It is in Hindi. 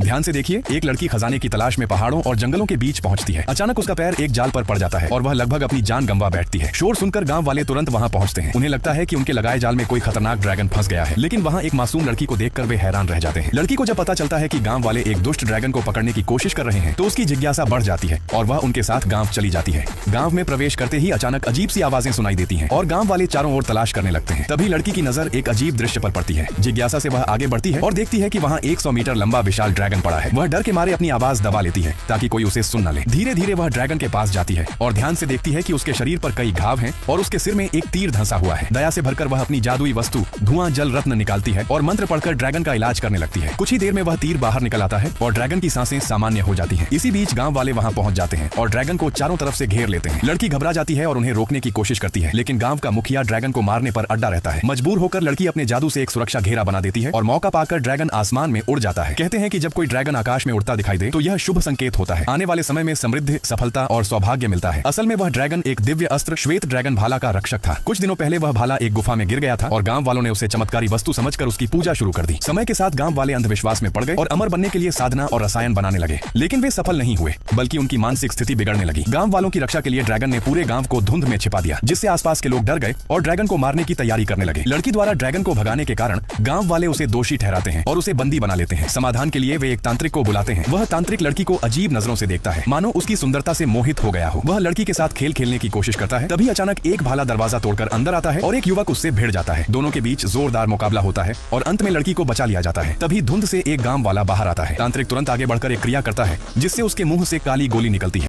ध्यान से देखिए, एक लड़की खजाने की तलाश में पहाड़ों और जंगलों के बीच पहुंचती है। अचानक उसका पैर एक जाल पर पड़ जाता है और वह लगभग अपनी जान गंवा बैठती है। शोर सुनकर गांव वाले तुरंत वहां पहुंचते हैं। उन्हें लगता है कि उनके लगाए जाल में कोई खतरनाक ड्रैगन फंस गया है, लेकिन वहां एक मासूम लड़की को देखकर वे हैरान रह जाते हैं। लड़की को जब पता चलता है कि गांव वाले एक दुष्ट ड्रैगन को पकड़ने की कोशिश कर रहे हैं तो उसकी जिज्ञासा बढ़ जाती है और वह उनके साथ गांव चली जाती है। गांव में प्रवेश करते ही अचानक अजीब सी आवाजें सुनाई देती हैं और गांव वाले चारों ओर तलाश करने लगते हैं। तभी लड़की की नजर एक अजीब दृश्य पर पड़ती है। जिज्ञासा से वह आगे बढ़ती है और देखती है कि वहां 100 मीटर लंबा विशाल ड्रैगन पड़ा है। वह डर के मारे अपनी आवाज दबा लेती है ताकि कोई उसे सुन न ले। धीरे धीरे वह ड्रैगन के पास जाती है और ध्यान से देखती है कि उसके शरीर पर कई घाव हैं और उसके सिर में एक तीर धंसा हुआ है। दया से भरकर वह अपनी जादुई वस्तु धुआं जल रत्न निकालती है और मंत्र पढ़कर ड्रैगन का इलाज करने लगती है। कुछ ही देर में वह तीर बाहर निकल आता है और ड्रैगन की सांसें सामान्य हो जाती हैं। इसी बीच गांव वाले वहां पहुंच जाते हैं और ड्रैगन को चारों तरफ से घेर लेते हैं। लड़की घबरा जाती है और उन्हें रोकने की कोशिश करती है, लेकिन गांव का मुखिया ड्रैगन को मारने पर अड्डा रहता है। मजबूर होकर लड़की अपने जादू से एक सुरक्षा घेरा बना देती है और मौका पाकर ड्रैगन आसमान में उड़ जाता है। कहते हैं कि जब कोई ड्रैगन आकाश में उड़ता दिखाई दे तो यह शुभ संकेत होता है। आने वाले समय में समृद्धि, सफलता और सौभाग्य मिलता है। असल में वह ड्रैगन एक दिव्य अस्त्र श्वेत ड्रैगन भाला का रक्षक था। कुछ दिनों पहले वह भाला एक गुफा में गिर गया था और गांव वालों ने उसे चमत्कारी वस्तु समझकर उसकी पूजा शुरू कर दी। समय के साथ गांव वाले अंधविश्वास में पड़ गए और अमर बनने के लिए साधना और रसायन बनाने लगे, लेकिन वे सफल नहीं हुए, बल्कि उनकी मानसिक स्थिति बिगड़ने लगी। गांव वालों की रक्षा के लिए ड्रैगन ने पूरे गांव को धुंध में छिपा दिया, जिससे आसपास के लोग डर गए और ड्रैगन को मारने की तैयारी करने लगे। लड़की द्वारा ड्रैगन को भगाने के कारण गांव वाले उसे दोषी ठहराते हैं और उसे बंदी बना लेते हैं। समाधान के लिए वे एक तांत्रिक को बुलाते हैं। वह तांत्रिक लड़की को अजीब नजरों से देखता है, मानो उसकी सुंदरता से मोहित हो गया हो। वह लड़की के साथ खेल खेलने की कोशिश करता है। तभी अचानक एक भाला दरवाजा तोड़कर अंदर आता है और एक युवक उससे भिड़ जाता है। दोनों के बीच जोरदार मुकाबला होता है और अंत में लड़की को बचा लिया जाता है। तभी धुंध से एक गांव वाला बाहर आता है। तांत्रिक तुरंत आगे बढ़कर एक क्रिया करता है जिससे उसके मुंह से काली गोली निकलती है।